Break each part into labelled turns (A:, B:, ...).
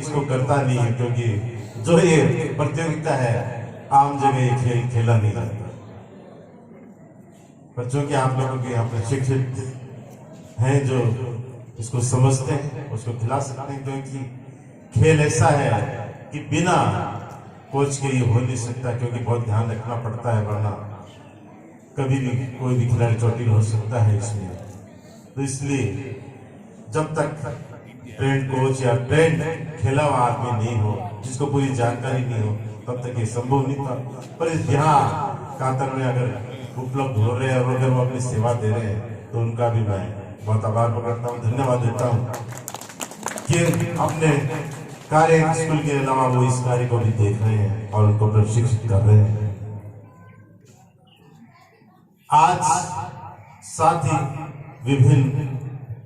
A: इसको करता नहीं है, क्योंकि जो ये प्रतियोगिता है आम जगह ये खेल खेला नहीं जाता। बच्चों के आप लोगों के यहाँ पर शिक्षित हैं जो इसको समझते हैं, उसको खिला सकते हैं, क्योंकि खेल ऐसा है कि बिना कोच के ये हो नहीं सकता, क्योंकि बहुत ध्यान रखना पड़ता है, वरना कभी भी कोई भी खिलाड़ी चोटिल हो सकता है इसमें। तो इसलिए जब तक ट्रेंड कोच या ट्रेंड खेला हुआ आदमी नहीं हो, जिसको पूरी जानकारी नहीं हो, तब तक ये संभव नहीं था। पर इस यहाँ कातर में अगर उपलब्ध हो रहे हैं और अगर वो अपनी सेवा दे रहे हैं तो उनका भी मैं बहुत आभार प्रकटता हूँ, धन्यवाद देता हूँ कि अपने कार्य स्कूल के अलावा वो इस कार्य को भी देख रहे हैं और उनको प्रशिक्षित कर रहे हैं। आज साथ ही विभिन्न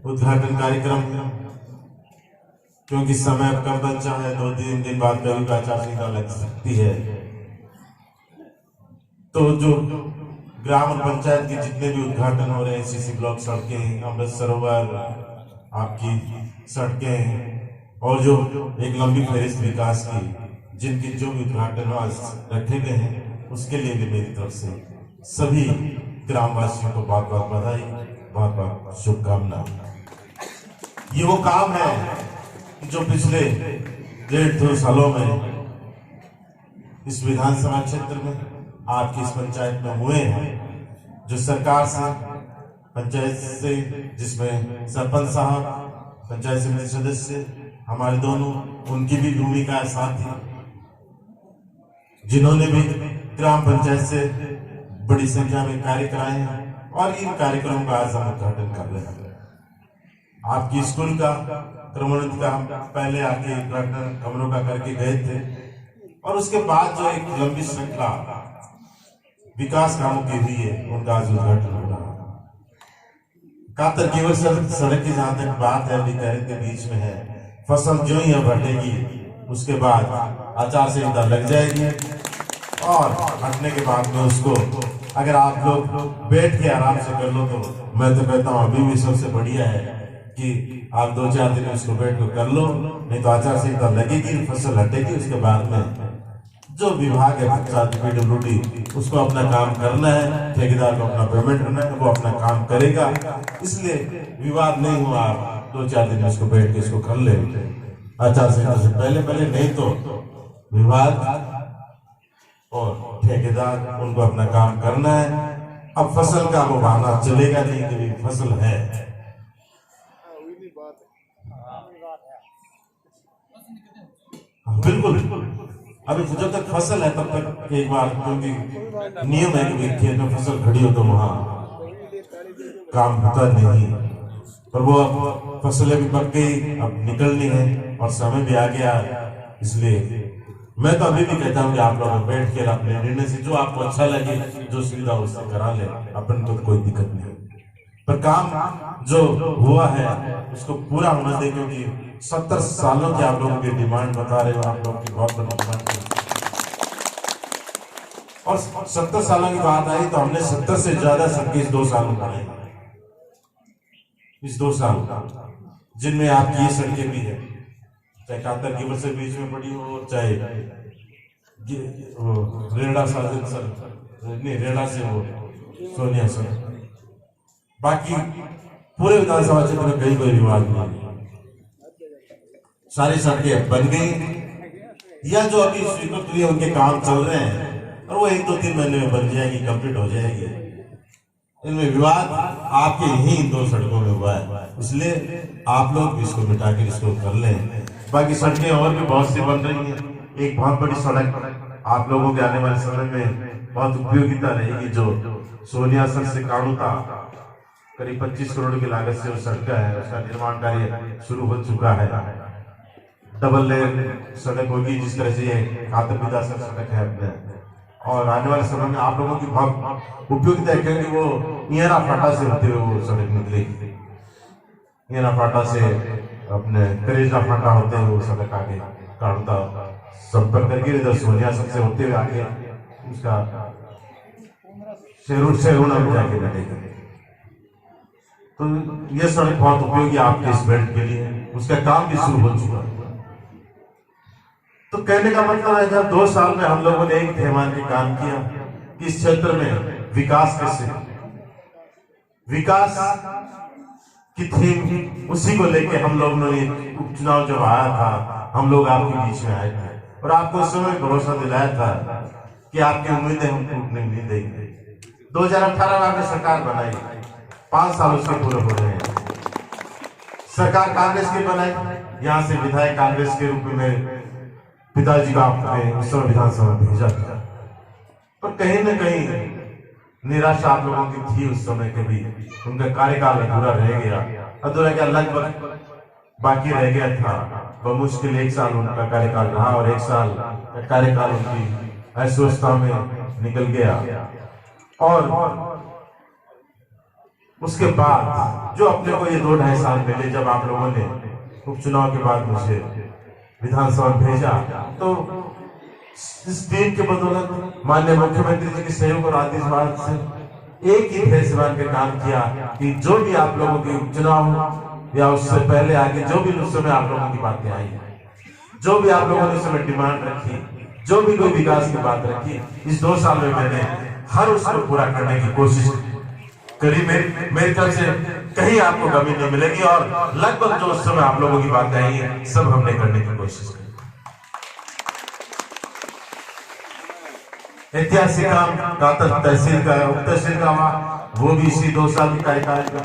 A: उद्घाटन कार्यक्रम, क्योंकि समय कम बचा है, 2-3 दिन बाद कभी आचार संहिता लग सकती है, तो जो ग्राम और पंचायत के जितने भी उद्घाटन हो रहे हैं, सीसी ब्लॉक सड़कें, अमृत सरोवर, आपकी सड़कें और जो एक लंबी फहरिस्त विकास की जिनके जो भी उद्घाटन आज रखे गए हैं, उसके लिए भी मेरी तरफ से सभी ग्रामवासियों को बहुत बहुत बधाई, बहुत बहुत शुभकामनाएं। ये वो काम है जो पिछले 1.5-2 सालों में इस विधानसभा क्षेत्र में, आपकी इस पंचायत में हुए हैं, जो सरकार से, पंचायत से, जिसमें सरपंच साहब, पंचायत समिति सदस्य, हमारे दोनों, उनकी भी भूमिका साथ ही, जिन्होंने भी ग्राम पंचायत से बड़ी संख्या में कार्य कराए हैं और इन कार्यक्रमों का आज हम उद्घाटन कर रहे हैं। आपकी स्कूल का क्रमोन्नति का हम पहले आके उद्घाटन कमरों का करके गए थे और उसके बाद जो एक लंबी श्रृंखला विकास कामों की हुई है, उनका आज उद्घाटन हो रहा है। कातर केवल सड़क की जहां तक बात है, अधिकारी के बीच में है, फसल जो ही हटेगी उसके बाद आचार संहिता लग जाएगी और हटने के बाद में उसको अगर आप लोग बैठ के आराम से कर लो, तो मैं तो कहता हूँ अभी भी सबसे बढ़िया है कि आप 2-4 दिन उसको बैठ कर कर लो, नहीं तो आचार संहिता लगेगी, फसल हटेगी, उसके बाद में जो विभाग है PWD, उसको अपना काम करना है, ठेकेदार को अपना पेमेंट करना है, वो अपना काम करेगा। इसलिए विवाद नहीं हुआ, आप 2-4 दिन उसको बैठ के इसको कर ले आचार संहिता से पहले, नहीं तो विभाग और ठेकेदार उनको अपना काम करना है। अब फसल का वो बहाना चलेगा नहीं कि फसल है, बिल्कुल। अभी जब तक फसल है तब तक एक बार, क्योंकि नियम है कि खेत में फसल खड़ी हो तो वहां काम होता नहीं, पर वो अब फसलें भी पक गई, अब निकलनी है और समय भी आ गया। इसलिए मैं तो अभी भी कहता हूँ कि आप लोग बैठ कर अपने निर्णय से जो आपको अच्छा लगे, जो सुविधा उससे करा ले, अपन को कोई दिक्कत नहीं, पर काम जो हुआ है उसको पूरा होना दे, क्योंकि 70 सालों की आप लोगों की डिमांड बता रहे हो, आप लोगों की बहुत बड़ी डिमांड है। और 70 सालों की बात आई तो हमने 70 से ज्यादा सड़कें इस 2 साल में बनाई, इस 2 साल जिनमें आपकी ये सड़कें भी है, चाहे कातर केवल से बीच में पड़ी हो, चाहे रेड़ा साजन सर नहीं, रेड़ा से हो सोनिया सर, बाकी पूरे विधानसभा क्षेत्र में कहीं कोई विवाद नहीं, सारी सड़कें बन गई या जो अभी स्वीकृत हुई उनके काम चल रहे हैं और वो 1-2-3 महीने में बन जाएगी, कंप्लीट हो जाएगी। इनमें विवाद आपके ही 2 सड़कों में हुआ है, इसलिए आप लोग इसको मिटा कर इसको कर लें। बाकी सड़कें और भी बहुत सी बन रही हैं। एक बहुत बड़ी सड़क आप लोगों के आने वाले समय में बहुत उपयोगिता रहेगी, जो सोनियासर से काणूता करीब 25 करोड़ की लागत से वो सड़क है, उसका निर्माण कार्य शुरू हो चुका है। डबल लेन सड़क होगी, जिस तरह से ये कातर विदासर सड़क है अपने, और आने वाले समय में आप लोगों की बहुत उपयोगिता है, क्योंकि वो इयरा फाटा से होते हुए वो सड़क निकलेगी, इयरा फाटा से अपने करेजा फाटा होते हुए वो सड़क आगे काणूता संपर्क करके इधर सोनियासर से होते हुए आगे उसका शेरूना में जाके बैठेगा। तो ये सड़क बहुत उपयोगी आपके इस बेल्ट के लिए, उसका काम भी शुरू हो चुका है। कहने का मतलब है जब 2 साल में हम लोगों ने एक पैमाने के काम किया कि इस क्षेत्र में विकास कैसे, विकास की थीम उसी को लेके हम लोगों ने उपचुनाव जब आया था, हम लोग आपके बीच में आए थे और आपको उस समय भरोसा दिलाया था कि आपकी उम्मीदें हम टूटने नहीं देंगे। 2018 में आपने सरकार बनाई, 5 साल उसके पूरे हो रहे हैं। सरकार कांग्रेस की बनाई, यहाँ से विधायक कांग्रेस के रूप में पिताजी को आपने उस समय विधानसभा भेजा था, पर कहीं न कहीं निराशा आप लोगों की थी उस समय के भी। उनका कार्यकाल अधूरा रह गया, अधूरा क्या लगभग बाकी रह गया था। बमुश्किल 1 साल उनका कार्यकाल रहा और 1 साल का कार्यकाल उनकी अस्वस्थता में निकल गया। और उसके बाद जो अपने को ये 2-2.5 साल मिले, जब आप लोगों ने उपचुनाव के बाद मुझे विधानसभा भेजा, तो इस टीम के बदौलत माननीय मुख्यमंत्री जी के सहयोग और आशीर्वाद से एक ही फैसला के काम किया कि जो भी आप लोगों के उपचुनाव या उससे पहले आगे जो भी उस समय आप लोगों की बातें आई, जो भी आप लोगों ने उस समय डिमांड रखी, जो भी कोई विकास की बात रखी, इस 2 साल में मैंने हर उसको पूरा करने की कोशिश करी। मेरी तरफ से कहीं आपको कमी नहीं मिलेगी और लगभग जो उस समय आप लोगों की बातें आई है सब हमने करने की कोशिश की। ऐतिहासिक काम कातर तहसील का, उप तहसील का हुआ, वो भी इसी 2 साल की कार्यकाल में।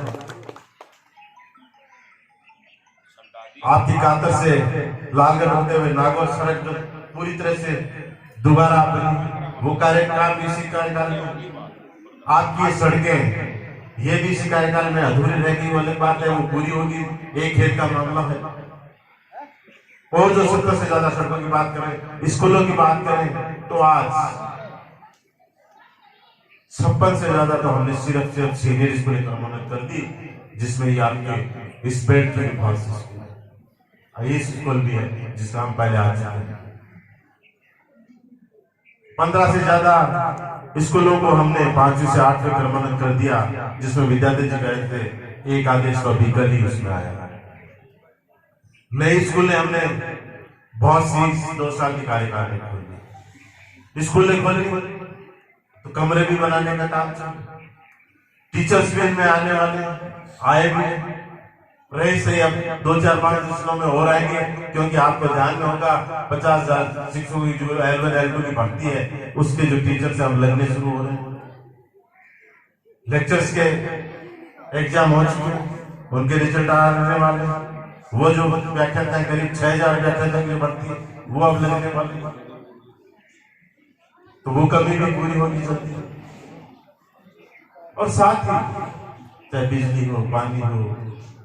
A: आपकी कातर से लालगढ़ होते हुए नागौर सड़क जो पूरी तरह से दोबारा बनी, वो कार्यकाल भी इसी कार्यकाल में। आपकी ये सड़कें, ये भी इसी कार्यकाल में अधूरी रह गई, वो अलग बात है, वो पूरी होगी, एक खेत का मामला है। और जो 70 से ज्यादा सड़कों की बात करें, स्कूलों की बात करें, तो आज 56 से ज्यादा तो हमने सिर्फ सीनियर स्कूल क्रमांकित कर दी, जिसमें ये आपके इस बेल्ट की ये स्कूल भी है जिसका हम पहले आ चुके हैं। 15 से ज्यादा स्कूलों को हमने 5वीं से 8वीं क्रमांकित कर दिया, जिसमें विद्यार्थी जी गए थे, एक आदेश का व्हीकल ही उसमें आया। नए स्कूल ने हमने बहुत सी 2 साल की कार्यकाल में खोली, स्कूल ने खोली तो कमरे भी बनाने का काम चला, टीचर्स भी इनमें आने वाले आए भी रहे सही। अब 2-4-5 स्कूलों में हो रहेंगे, क्योंकि आपको ध्यान में होगा 50,000 शिक्षकों की जो L1 L2 की भर्ती है, उसके जो टीचर से हम लगने शुरू हो रहे हैं। लेक्चर्स के एग्जाम हो चुके हैं, उनके रिजल्ट आने वाले हैं। वो जो व्याख्यान था, करीब 6,000 व्याख्यान की भर्ती, वो अब लगने वाली, तो वो कभी भी पूरी होगी जल्दी। और साथ ही चाहे बिजली हो, पानी हो,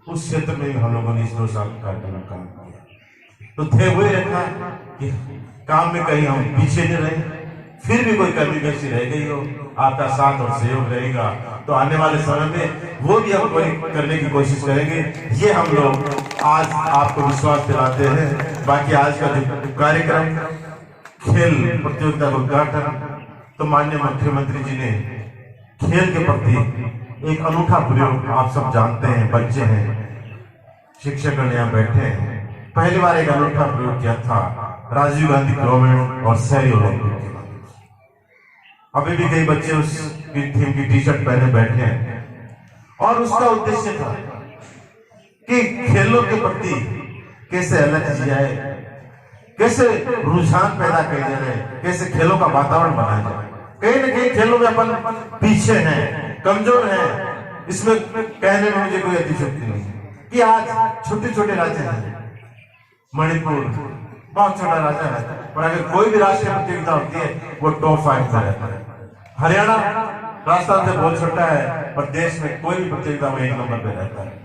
A: उस क्षेत्र में भी हम लोगों ने इस 2 साल का काम किया। तो थे हुए रखा कि काम में कहीं हम पीछे नहीं रहे, फिर भी कोई कमी बेसी रह गई हो, आपका साथ और सहयोग रहेगा तो आने वाले समय में वो भी हम करने की कोशिश करेंगे। ये हम लोग आज आपको विश्वास दिलाते हैं। बाकी आज का जो कार्यक्रम खेल प्रतियोगिता का उद्घाटन, तो माननीय मुख्यमंत्री जी ने खेल के प्रति एक अनूठा प्रयोग, आप सब जानते हैं, बच्चे हैं, शिक्षक यहाँ बैठे हैं, पहली बार एक अनूठा प्रयोग किया था राजीव गांधी गवर्नमेंट और शहरी ओलंपिक के बाद। अभी भी कई बच्चे उस थीम की टी-शर्ट पहने बैठे हैं और उसका उद्देश्य था कि खेलों के प्रति कैसे अलग की जाए, कैसे रुझान पैदा किया जाए, कैसे खेलों का वातावरण बनाया जाए। कहीं न कहीं खेलों में अपन पीछे हैं, कमजोर हैं, इसमें कहने में मुझे कोई अतिशयोक्ति नहीं कि आज छोटे-छोटे राज्य हैं, मणिपुर बहुत छोटा राज्य है, और अगर कोई भी राष्ट्रीय प्रतियोगिता होती है वो टॉप 5 में रहता है। हरियाणा राजस्थान से बहुत छोटा है, पर देश में कोई भी प्रतियोगिता में 1 नंबर पे रहता है।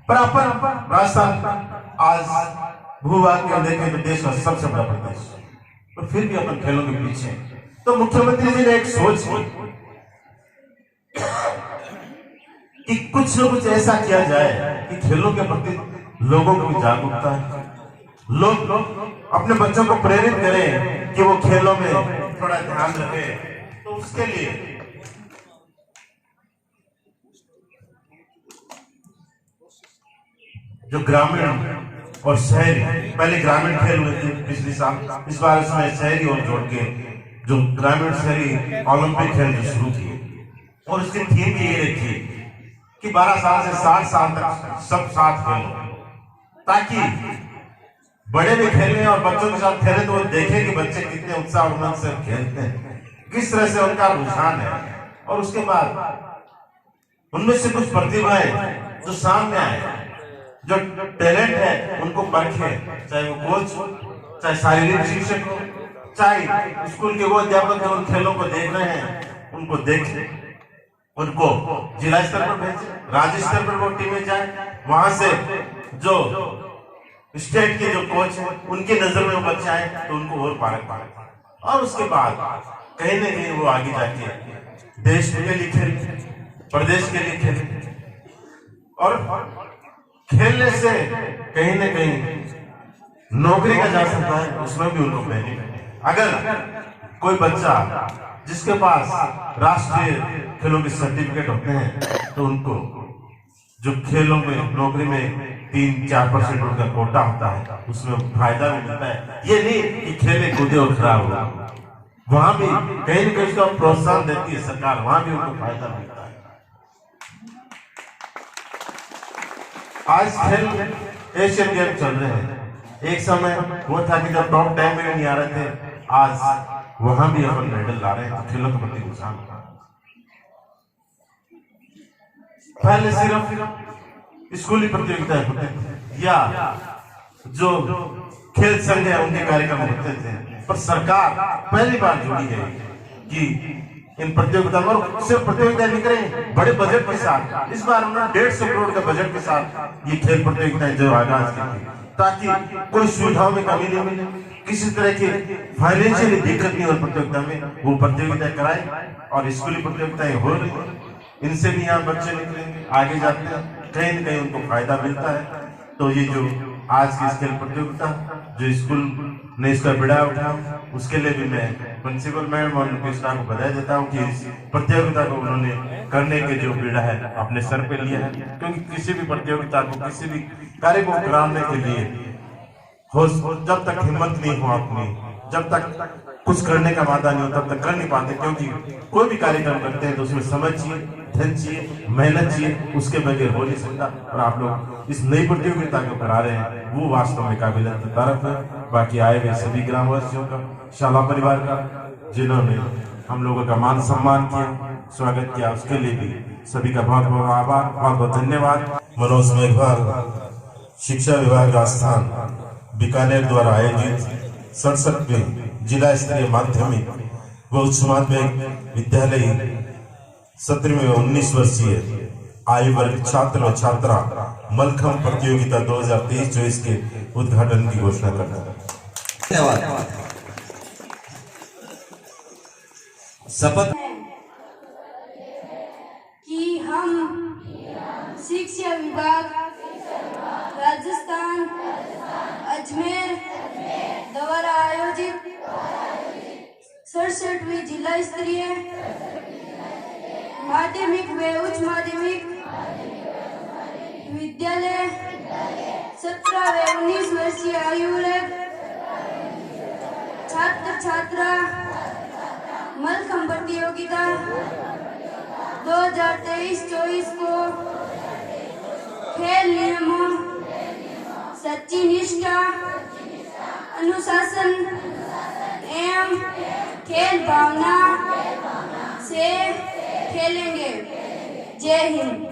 A: पर अपन राजस्थान आज भूभाग के देखें तो देश का सबसे बड़ा प्रदेश, तो फिर भी अपन खेलों के पीछे। तो मुख्यमंत्री जी ने एक सोच कि कुछ न कुछ ऐसा किया जाए कि खेलों के प्रति लोगों को भी जागरूकता है, लोग अपने बच्चों को प्रेरित करें कि वो खेलों में थोड़ा ध्यान रखें। तो उसके लिए जो ग्रामीण और शहरी, पहले ग्रामीण खेल हुए थे पिछले साल, इस बार इसमें शहरी और जोड़ के जो ग्रामीण शहरी ओलंपिक खेल जो शुरू किए, और उसकी थीम ये रखी कि 12 साल से 60 साल तक सब साथ खेलो, ताकि बड़े भी खेलें और बच्चों के साथ खेलें तो वो देखें कि बच्चे कितने उत्साह और उमंग से खेलते हैं, किस तरह से उनका रुझान है। और उसके बाद उनमें से कुछ प्रतिभाएं जो सामने आए, जो टैलेंट है उनको परखे, चाहे वो कोच हो, चाहे शारीरिक शिक्षक हो, चाहे स्कूल के वो अध्यापक जो उन खेलों को देख रहे हैं उनको देखें, उनको जिला स्तर पर भेजें, राज्य स्तर पर वो टीमें जाए, वहां से जो स्टेट के जो कोच है उनकी नजर में वो बच्चे आए तो उनको और पारक पाए, और उसके बाद कहीं ना कहीं वो आगे जाके देश के लिए खेले, प्रदेश के लिए खेले, और खेलने से कहीं ना कहीं नौकरी का जा सकता है, उसमें भी उनको बेनिफिट। अगर कोई बच्चा जिसके पास राष्ट्रीय खेलों के सर्टिफिकेट होते हैं तो उनको जो खेलों में नौकरी में 3-4% उनका कोटा होता है, उसमें फायदा भी मिलता है। ये नहीं कि खेले कूदे और खराब हो, वहां भी कहीं न कहीं उसका प्रोत्साहन देती है सरकार, वहां भी उनको फायदा मिलता है। आज खेल एशियन गेम चल रहे हैं, एक समय वो था कि जब टॉप 10 में नहीं आ रहे थे, आज वहां भी अपन मेडल ला रहे हैं, खेलों के प्रति रुझान। पहले सिर्फ स्कूली प्रतियोगिताएं होती थी या जो खेल संघ है उनके कार्यक्रम होते थे, पर सरकार पहली बार जुड़ी है कि इन प्रतियोगिताओं और सिर्फ प्रतियोगिताएं नहीं करें, बड़े बजट के साथ। इस बार उन्होंने 150 करोड़ के बजट के साथ ये खेल प्रतियोगिताएं जो आगाज की, ताकि कोई सुविधाओं में कमी नहीं मिले, किसी तरह की फाइनेंशियली दिक्कत नहीं हो प्रतियोगिता में, वो प्रतियोगिताएं कराए और स्कूली प्रतियोगिताएं हो रही, इनसे भी यहाँ बच्चे निकलेंगे, आगे जाते हैं, कहीं न कहीं उनको फायदा मिलता है। तो ये जो आज की खेल प्रतियोगिता जो स्कूल ने इसका बिड़ा उठाया, उसके लिए भी मैं प्रिंसिपल मैम और उनके स्टाफ को बधाई देता हूँ कि इस प्रतियोगिता को उन्होंने करने के जो बीड़ा है अपने सर पे लिया है, क्योंकि किसी भी प्रतियोगिता को, किसी भी कार्य को कराने के लिए जब तक हिम्मत नहीं हो अपनी, जब तक कुछ करने का वादा नहीं हो, तब तक कर नहीं पाते, क्योंकि कोई भी कार्यक्रम करते हैं तो उसमें समय चाहिए, धन चाहिए, मेहनत चाहिए, उसके बगैर हो नहीं सकता। और आप लोग इस नई प्रतियोगिता को करा रहे हैं, वो वास्तव में काबिल तारीफ है। बाकी आए हुए सभी ग्रामवासियों का, शाला परिवार का, जिन्होंने हम लोगों का मान सम्मान किया, स्वागत किया, उसके लिए भी सभी का बहुत बहुत आभार, बहुत बहुत धन्यवाद। मनोज मेघवाल शिक्षा विभाग राजस्थान बीकानेर द्वारा आयोजित 67वें जिला स्तरीय माध्यमिक व उच्च माध्यमिक विद्यालय सत्र में 19 वर्षीय आयु वर्ग छात्र व छात्रा मलखम प्रतियोगिता 2023-24 के उद्घाटन की घोषणा करता है।
B: धन्यवाद। शपथ
C: कि हम शिक्षा विभाग राजस्थान अजमेर द्वारा आयोजित 67वीं जिला स्तरीय माध्यमिक व उच्च माध्यमिक विद्यालय 17 व 19 वर्षीय आयु वर्ग छात्र छात्रा मलखम प्रतियोगिता 2023-24 को खेल नियमों, सच्ची निष्ठा, अनुशासन एवं खेल भावना से खेलेंगे। जय हिंद।